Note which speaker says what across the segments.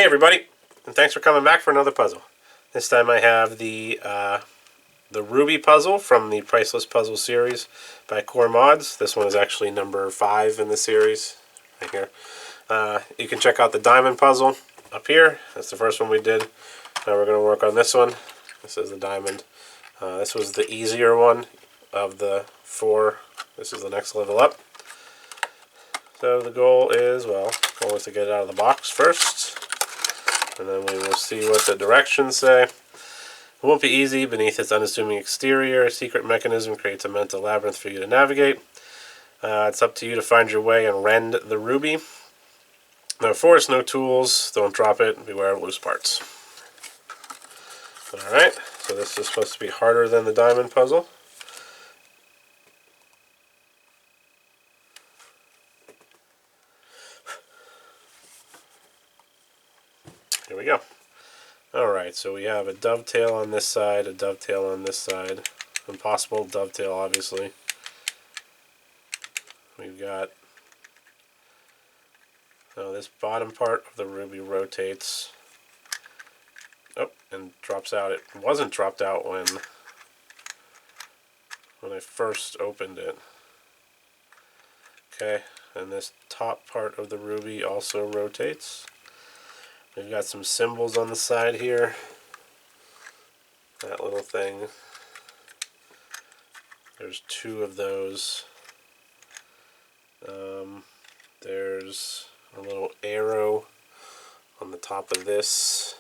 Speaker 1: Hey everybody, and thanks for coming back for another puzzle. This time I have the Ruby puzzle from the Priceless puzzle series by Core Mods. This one is actually number 5 in the series, right here. You can check out the diamond puzzle up here. That's the first one we did. Now we're going to work on this one. This is the diamond. This was the easier one of the 4. This is the next level up. So the goal is to get it out of the box first. And then we will see what the directions say. It won't be easy. Beneath its unassuming exterior, a secret mechanism creates a mental labyrinth for you to navigate. It's up to you to find your way and rend the ruby. No force, no tools. Don't drop it. Beware of loose parts. Alright, so this is supposed to be harder than the diamond puzzle. Here we go. Alright, so we have a dovetail on this side, a dovetail on this side. Impossible dovetail, obviously. We've got... this bottom part of the ruby rotates. Oh, and drops out. It wasn't dropped out when I first opened it. Okay, and this top part of the ruby also rotates. We've got some symbols on the side here. That little thing. There's 2 of those. There's a little arrow on the top of this.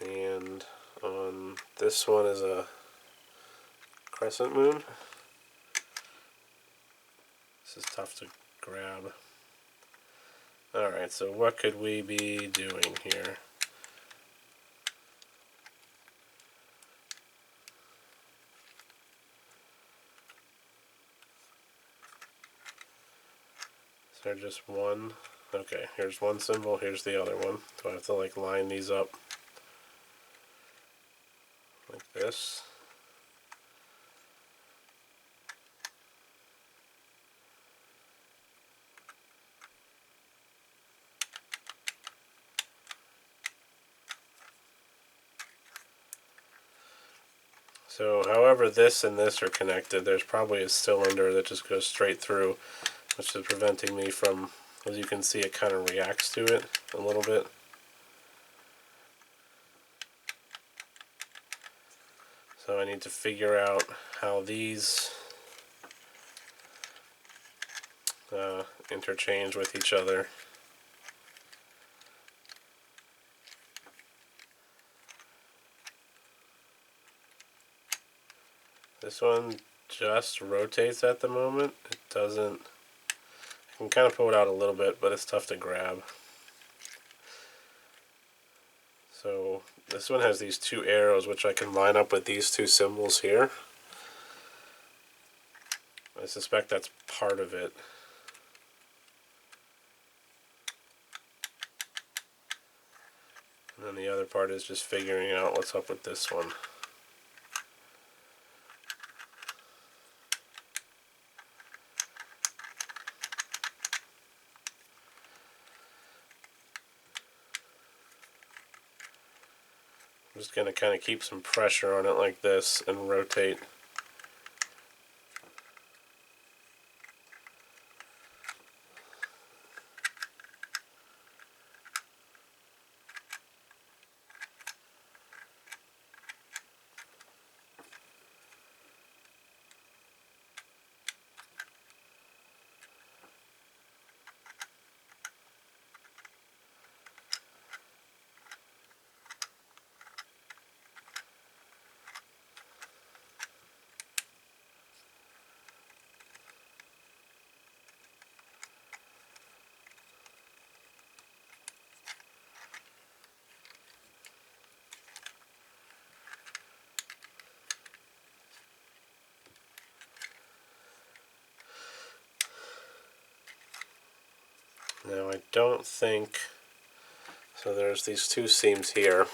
Speaker 1: And on this one is a crescent moon. This is tough to grab. Alright, so what could we be doing here? Is there just one? Okay, here's one symbol, here's the other one. So I have to line these up like this. So however this and this are connected, there's probably a cylinder that just goes straight through, which is preventing me from, as you can see, it kind of reacts to it a little bit. So I need to figure out how these interchange with each other. This one just rotates at the moment. It doesn't... I can kind of pull it out a little bit, but it's tough to grab. So this one has these 2 arrows, which I can line up with these 2 symbols here. I suspect that's part of it. And then the other part is just figuring out what's up with this one. I'm just going to kind of keep some pressure on it like this and rotate. Now I don't think, so there's these 2 seams here.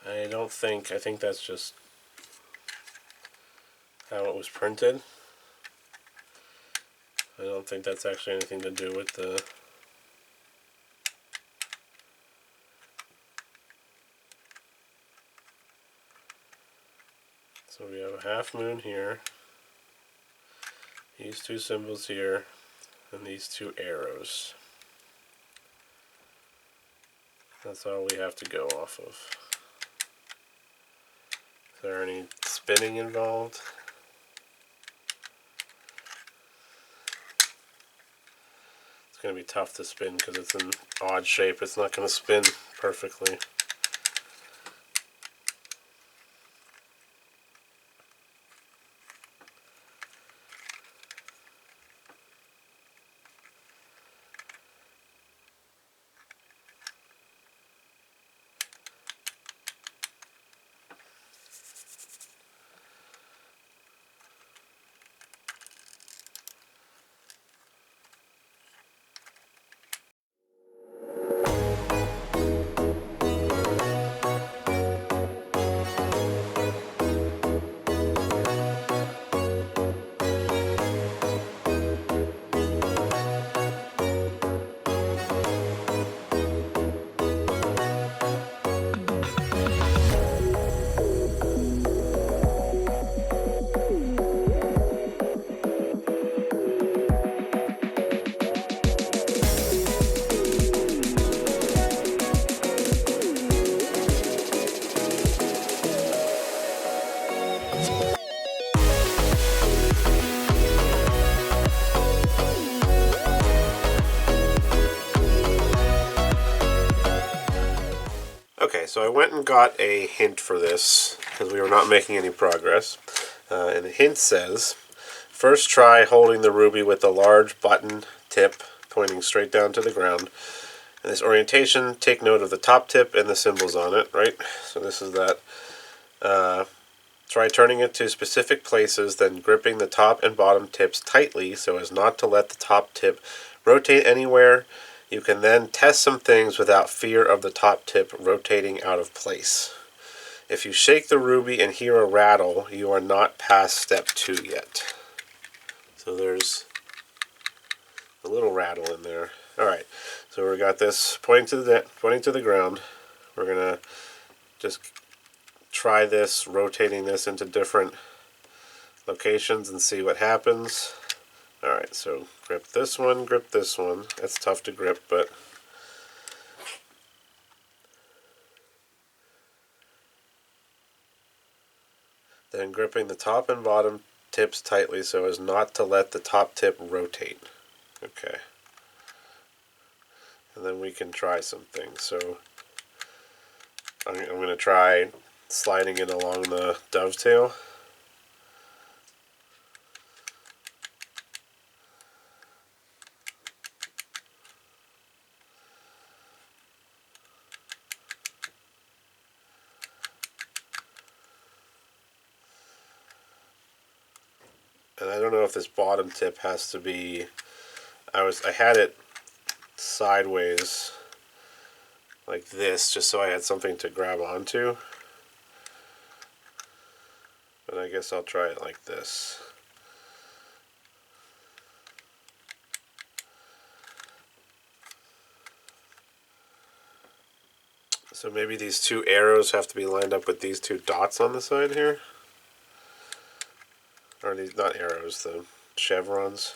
Speaker 1: I think that's just how it was printed. I don't think that's actually anything to do with the So we have a half moon here, these two symbols here, and these two arrows. That's all we have to go off of. Is there any spinning involved? It's going to be tough to spin because it's an odd shape. It's not going to spin perfectly. Okay, so I went and got a hint for this because we were not making any progress. And the hint says, first try holding the ruby with the large button tip pointing straight down to the ground. In this orientation, take note of the top tip and the symbols on it, right? So this is that. Try turning it to specific places, then gripping the top and bottom tips tightly so as not to let the top tip rotate anywhere. You can then test some things without fear of the top tip rotating out of place. If you shake the ruby and hear a rattle, you are not past step 2 yet. So there's a little rattle in there. Alright, so we got this pointing to the ground. We're going to just try this, rotating this into different locations and see what happens. Alright, so grip this one, grip this one. That's tough to grip, but then gripping the top and bottom tips tightly so as not to let the top tip rotate. Okay. And then we can try some things. So I'm going to try sliding it along the dovetail. And I don't know if this bottom tip has to be, I had it sideways like this just so I had something to grab onto. But I guess I'll try it like this. So maybe these two arrows have to be lined up with these two dots on the side here. Or these, not arrows, the chevrons.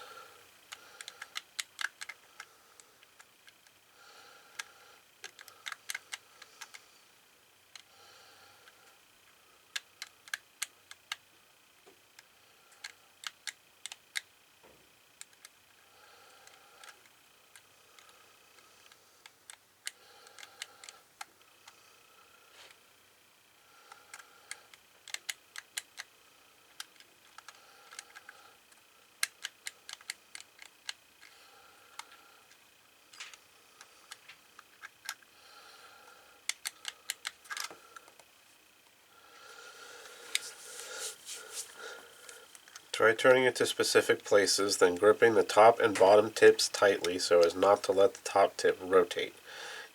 Speaker 1: Try turning it to specific places, then gripping the top and bottom tips tightly so as not to let the top tip rotate.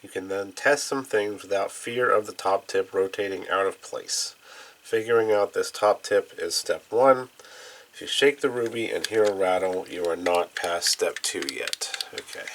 Speaker 1: You can then test some things without fear of the top tip rotating out of place. Figuring out this top tip is step 1. If you shake the ruby and hear a rattle, you are not past step 2 yet. Okay.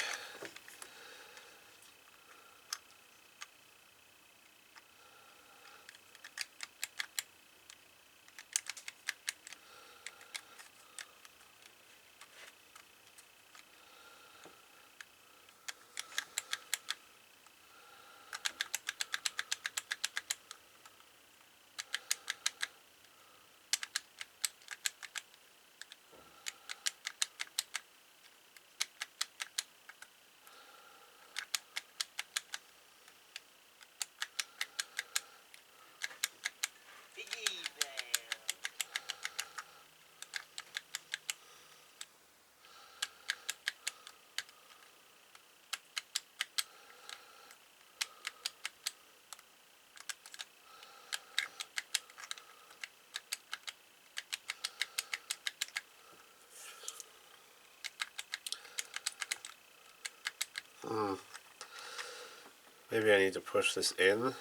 Speaker 1: Maybe I need to push this in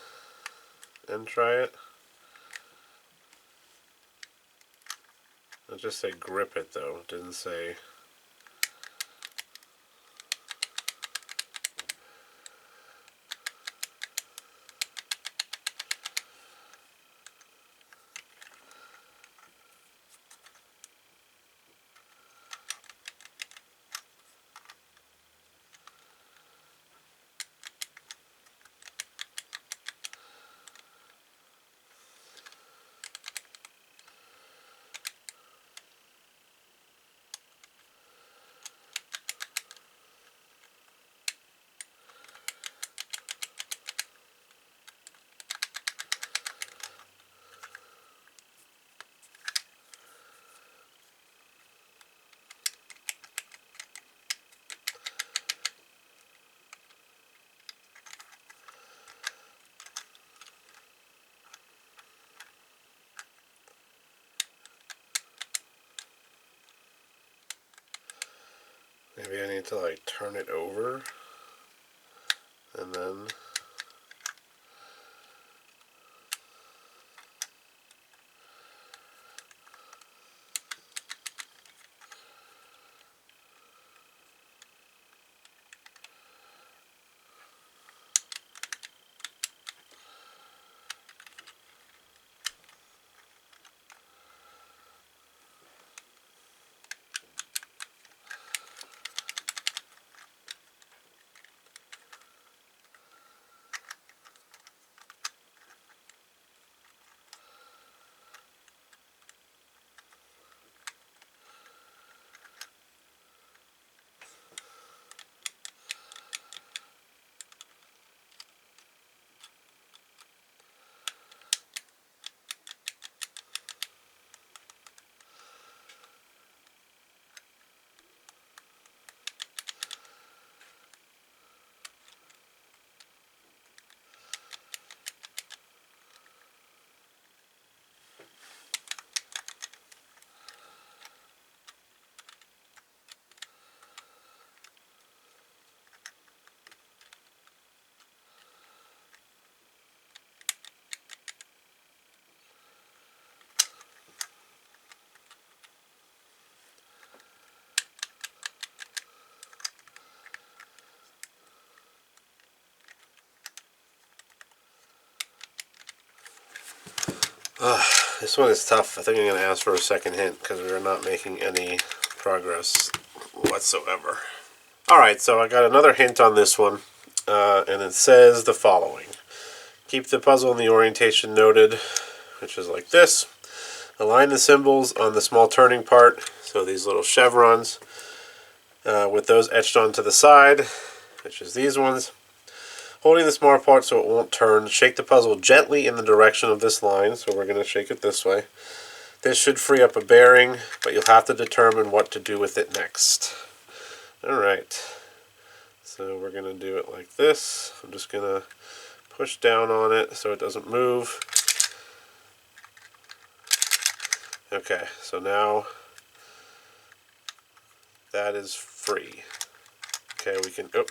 Speaker 1: and try it. I'll just say grip it though. It didn't say. Maybe I need to like turn it over and then. This one is tough. I think I'm going to ask for a second hint because we are not making any progress whatsoever. Alright, so I got another hint on this one, and it says the following. Keep the puzzle in the orientation noted, which is like this. Align the symbols on the small turning part, so these little chevrons, with those etched onto the side, which is these ones. Holding the small part so it won't turn, shake the puzzle gently in the direction of this line, so we're going to shake it this way. This should free up a bearing, but you'll have to determine what to do with it next. Alright, so we're going to do it like this. I'm just going to push down on it so it doesn't move. Okay, so now that is free. Okay, we can, oh,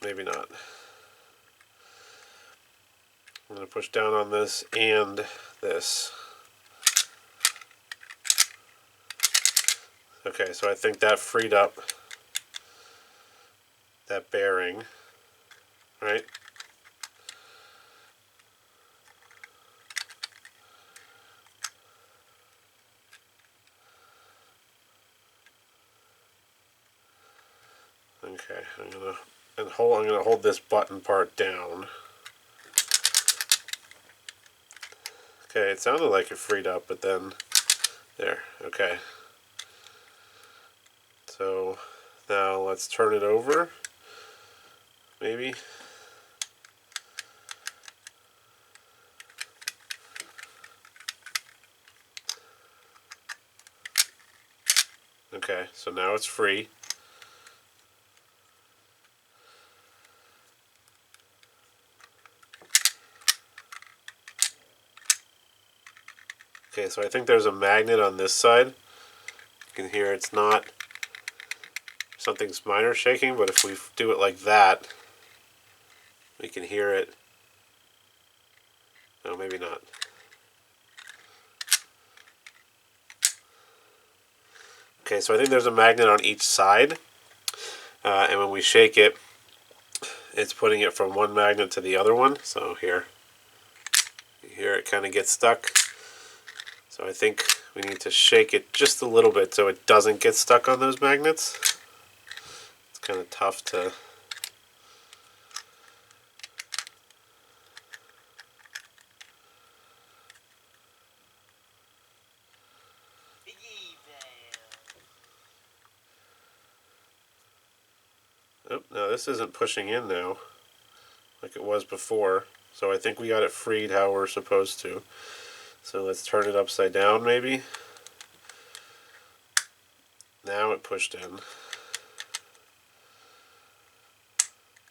Speaker 1: maybe not. I'm going to push down on this and this. Okay, so I think that freed up that bearing, right? Okay, I'm gonna hold this button part down. Okay, it sounded like it freed up, but then there. Okay. So now let's turn it over. Maybe. Okay, so now it's free. Okay, so I think there's a magnet on this side. You can hear it's not, something's minor shaking, but if we do it like that, We can hear it. No, maybe not. Okay, so I think there's a magnet on each side, and when we shake it, it's putting it from one magnet to the other one. So here, you hear it kind of get stuck. So I think we need to shake it just a little bit so it doesn't get stuck on those magnets. It's kind of tough to... Oh, no, this isn't pushing in now like it was before. So I think we got it freed how we're supposed to. So let's turn it upside down maybe. Now it pushed in.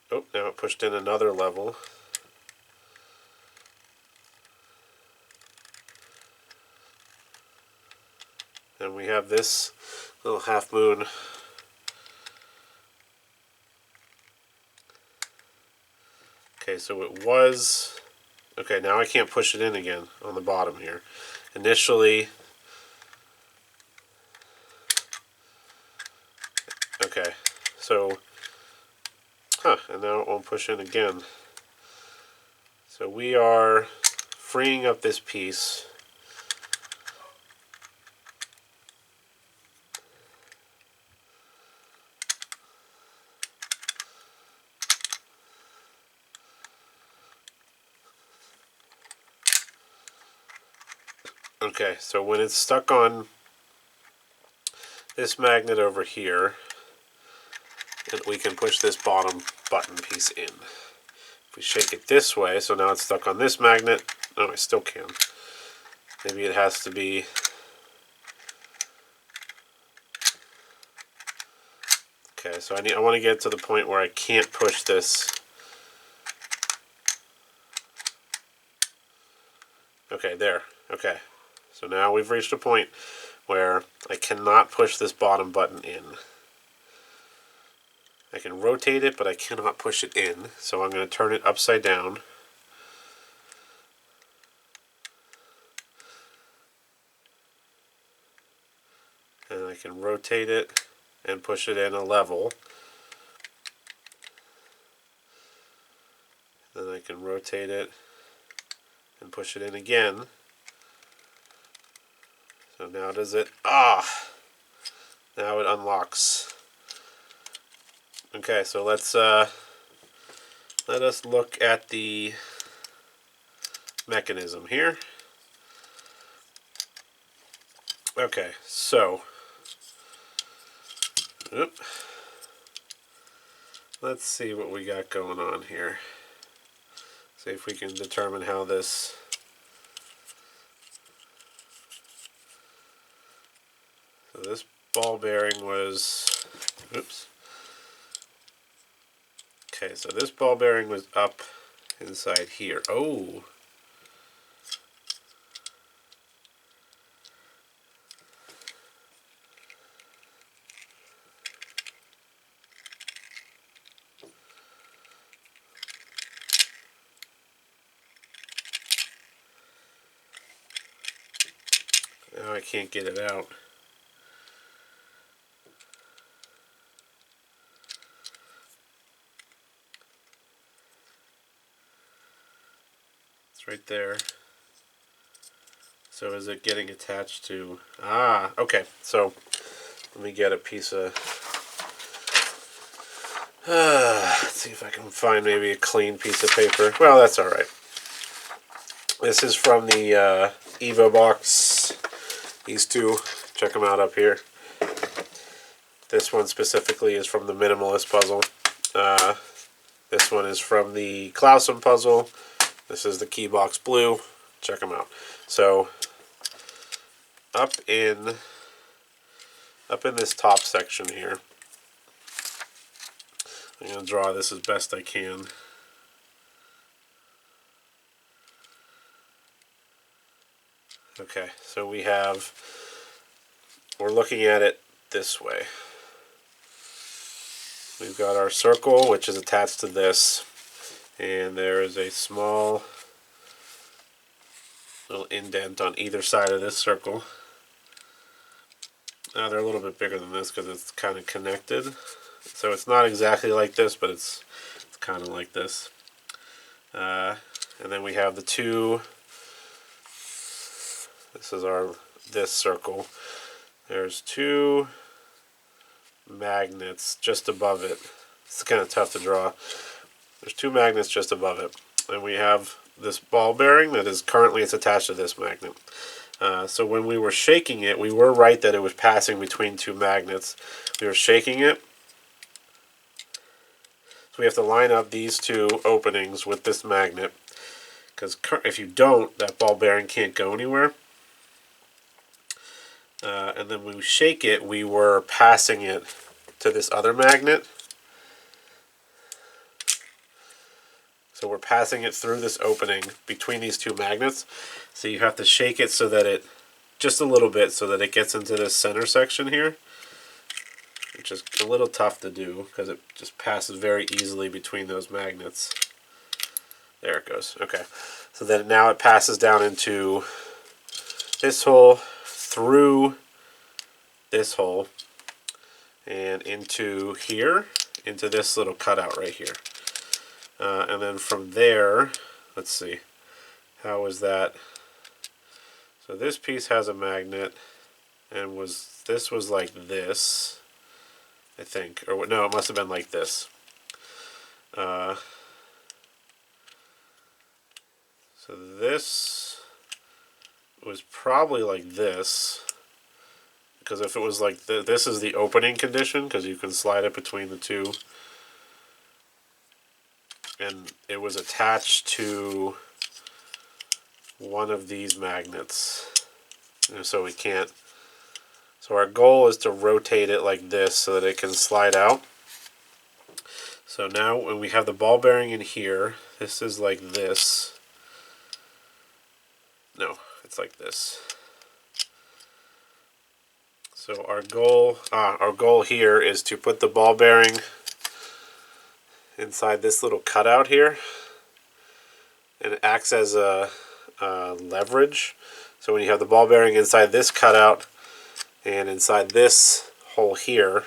Speaker 1: Oh, now it pushed in another level. And we have this little half moon. Okay, so it was... Okay, now I can't push it in again on the bottom here. Initially... Okay, so... Huh, and now it won't push in again. So we are freeing up this piece. Okay, so when it's stuck on this magnet over here, and we can push this bottom button piece in. If we shake it this way, so now it's stuck on this magnet. No, I still can. Maybe it has to be... Okay, so I want to get to the point where I can't push this. Okay, there. Okay. So now we've reached a point where I cannot push this bottom button in. I can rotate it, but I cannot push it in. So I'm going to turn it upside down. And I can rotate it and push it in a level. Then I can rotate it and push it in again. So now does it... Ah! Now it unlocks. Okay, so let us look at the mechanism here. Okay, so... Let's see what we got going on here. See if we can determine how this... So this ball bearing was... Oops. Okay, so this ball bearing was up inside here. Oh! Now I can't get it out. It's right there. So is it getting attached to... Ah, okay. So let me get a piece of... let's see if I can find maybe a clean piece of paper. Well, that's alright. This is from the Evo box. These two, check them out up here. This one specifically is from the Minimalist puzzle. This one is from the Clausen puzzle. This is the Keybox Blue. Check them out. So, up in this top section here, I'm going to draw this as best I can. Okay, so we're looking at it this way. We've got our circle, which is attached to this, And there is a small little indent on either side of this circle. Now they're a little bit bigger than this because it's kind of connected. So it's not exactly like this, but it's kind of like this. And then we have the two. This is this circle. There's two magnets just above it. It's kind of tough to draw. There's two magnets just above it. And we have this ball bearing that is currently attached to this magnet. So when we were shaking it, we were right that it was passing between two magnets. We were shaking it. So we have to line up these two openings with this magnet. Because if you don't, that ball bearing can't go anywhere. And then when we shake it, we were passing it to this other magnet. So we're passing it through this opening between these two magnets. So you have to shake it so that just a little bit, so that it gets into this center section here. Which is a little tough to do because it just passes very easily between those magnets. There it goes. Okay. So then now it passes down into this hole, through this hole, and into here, into this little cutout right here. And then from there, let's see, how is that? So this piece has a magnet, and this was like this, I think, or no, it must have been like this. So this was probably like this, because if it was like this is the opening condition, because you can slide it between the two. And it was attached to one of these magnets. So we can't. So our goal is to rotate it like this so that it can slide out. So now when we have the ball bearing in here, this is like this. No, it's like this. So our goal here is to put the ball bearing inside this little cutout here, and it acts as a leverage. So when you have the ball bearing inside this cutout and inside this hole here,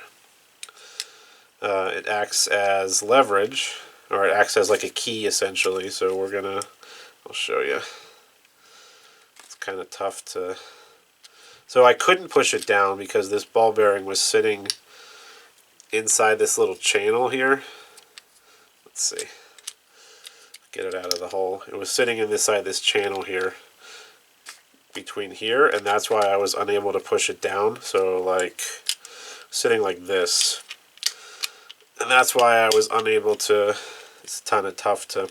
Speaker 1: it acts as leverage, or it acts as like a key essentially. So I'll show you. It's kind of tough to. So I couldn't push it down because this ball bearing was sitting inside this little channel here. Let's see. Get it out of the hole. It was sitting inside this channel here, between here, and that's why I was unable to push it down. So like sitting like this, and that's why I was unable to. It's kind of tough to.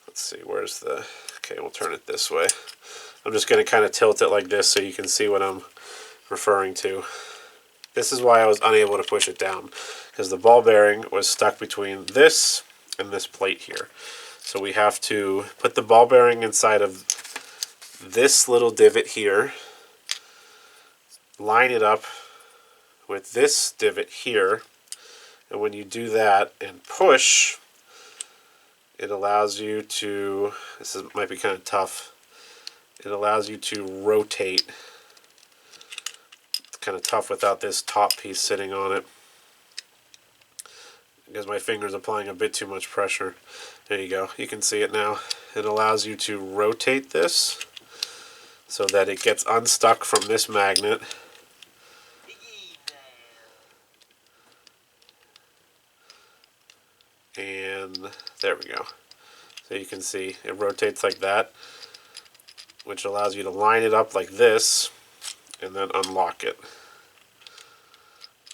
Speaker 1: Let's see. Where's the? Okay, we'll turn it this way. I'm just going to kind of tilt it like this so you can see what I'm referring to. This is why I was unable to push it down, because the ball bearing was stuck between this and this plate here. So we have to put the ball bearing inside of this little divot here, line it up with this divot here, and when you do that and push, it allows you to, might be kind of tough, it allows you to rotate. It's kind of tough without this top piece sitting on it, because my finger's applying a bit too much pressure. There you go. You can see it now. It allows you to rotate this so that it gets unstuck from this magnet. And there we go. So you can see it rotates like that, which allows you to line it up like this and then unlock it.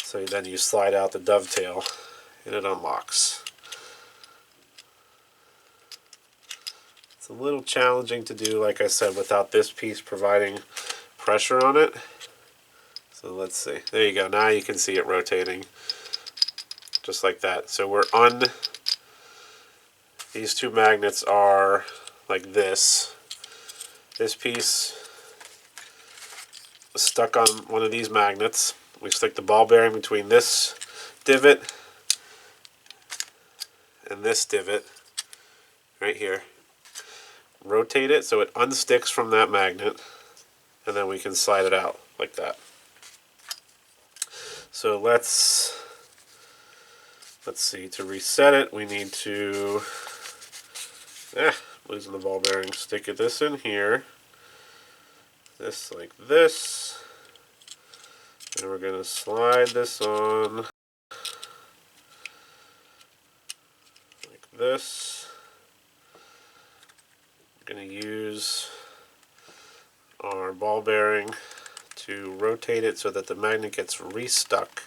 Speaker 1: So then you slide out the dovetail and it unlocks. It's a little challenging to do, like I said, without this piece providing pressure on it. So let's see. There you go. Now you can see it rotating just like that. So these two magnets are like this. This piece is stuck on one of these magnets. We stick the ball bearing between this divot and this divot right here. Rotate it so it unsticks from that magnet, and then we can slide it out like that. So let's see, to reset it we need to, losing the ball bearing, stick this in here, this like this, and we're going to slide this on like this. I'm going to use our ball bearing to rotate it so that the magnet gets restuck.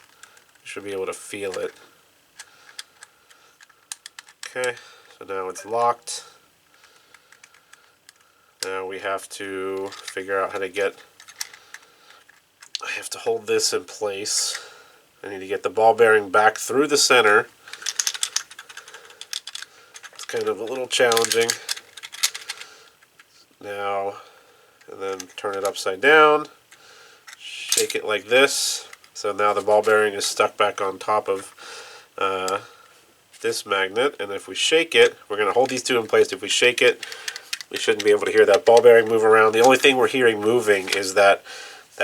Speaker 1: You should be able to feel it. Okay, so now it's locked. Now we have to figure out how to get, I have to hold this in place. I need to get the ball bearing back through the center. It's kind of a little challenging. Now, and then turn it upside down, shake it like this. So now the ball bearing is stuck back on top of this magnet, and if we shake it, we're going to hold these two in place. If we shake it, we shouldn't be able to hear that ball bearing move around. The only thing we're hearing moving is that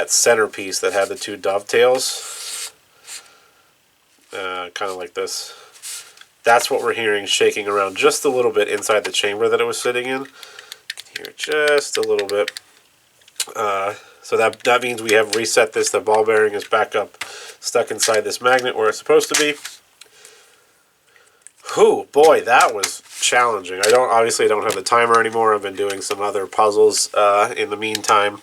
Speaker 1: centerpiece that had the two dovetails, kind of like this. That's what we're hearing shaking around just a little bit inside the chamber that it was sitting in. Here, just a little bit. So that means we have reset this. The ball bearing is back up, stuck inside this magnet where it's supposed to be. Whew, boy, that was challenging. Obviously I don't have the timer anymore. I've been doing some other puzzles in the meantime.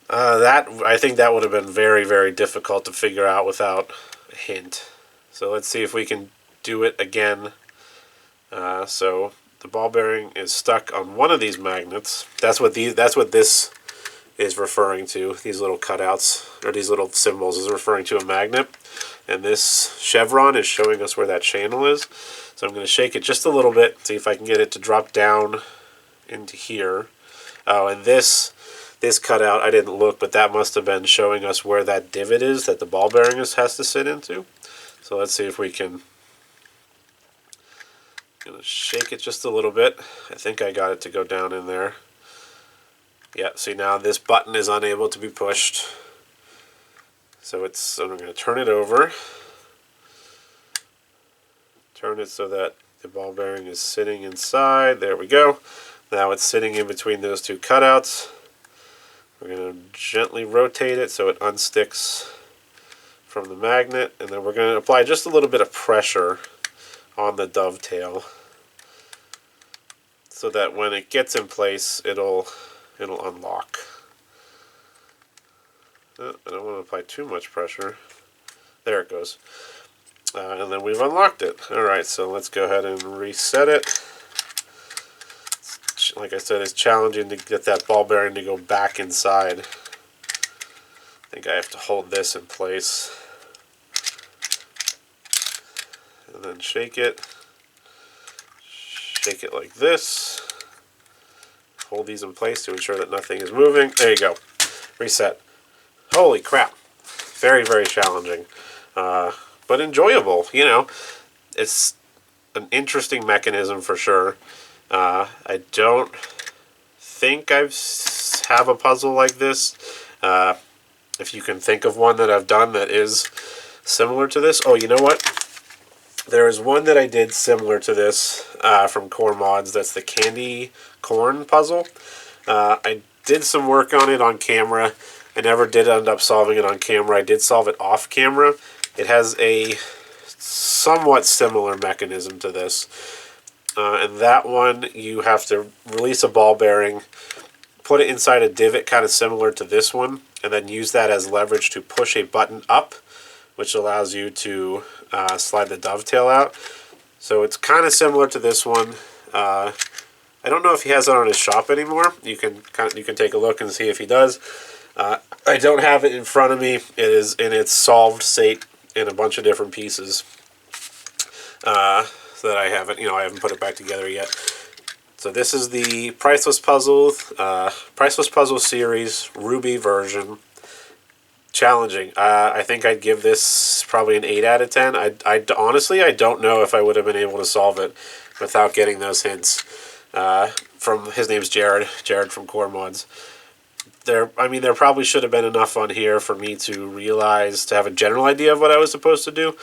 Speaker 1: I think that would have been very, very difficult to figure out without a hint. So let's see if we can do it again. So the ball bearing is stuck on one of these magnets. That's what this is referring to. These little cutouts, or these little symbols, is referring to a magnet. And this chevron is showing us where that channel is. So I'm going to shake it just a little bit, see if I can get it to drop down into here. Oh, and this cutout, I didn't look, but that must have been showing us where that divot is that the ball bearing has to sit into. So let's see if we can. I'm going to shake it just a little bit. I think I got it to go down in there. Yeah, see, now this button is unable to be pushed. So I'm going to turn it over. Turn it so that the ball bearing is sitting inside. There we go. Now it's sitting in between those two cutouts. We're going to gently rotate it so it unsticks from the magnet, and then we're going to apply just a little bit of pressure on the dovetail so that when it gets in place, it'll unlock. I don't want to apply too much pressure. There it goes. And then we've unlocked it. Alright, so let's go ahead and reset it. Like I said, it's challenging to get that ball bearing to go back inside. I think I have to hold this in place. And then shake it. Shake it like this. Hold these in place to ensure that nothing is moving. There you go. Reset. Holy crap. Very, very challenging. But enjoyable, you know. It's an interesting mechanism for sure. I don't think I have a puzzle like this. If you can think of one that I've done that is similar to this. Oh, you know what? There is one that I did similar to this from Core Mods. That's the candy corn puzzle. I did some work on it on camera. I never did end up solving it on camera. I did solve it off camera. It has a somewhat similar mechanism to this. And that one, you have to release a ball bearing, put it inside a divot kind of similar to this one, and then use that as leverage to push a button up, which allows you to slide the dovetail out. So it's kind of similar to this one. I don't know if he has it on his shop anymore. You can take a look and see if he does. I don't have it in front of me. It is in its solved state in a bunch of different pieces. So that I haven't put it back together yet. So this is the Priceless Puzzle, Priceless Puzzle Series Ruby version. challenging. I think I'd give this probably an 8 out of 10. Honestly, I don't know if I would have been able to solve it without getting those hints. From his name's Jared from Core Mods. There probably should have been enough on here for me to realize, to have a general idea of what I was supposed to do.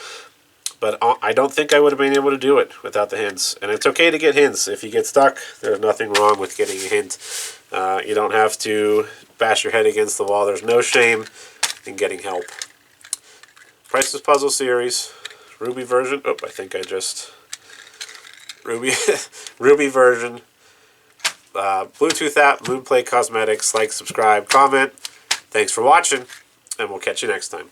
Speaker 1: But I don't think I would have been able to do it without the hints. And it's okay to get hints. If you get stuck, there's nothing wrong with getting a hint. You don't have to bash your head against the wall. There's no shame in getting help. Priceless Puzzle Series, Ruby version. Oh, I think I just... Ruby, Ruby version. Bluetooth app, Moonplay Cosmetics. Like, subscribe, comment. Thanks for watching, and we'll catch you next time.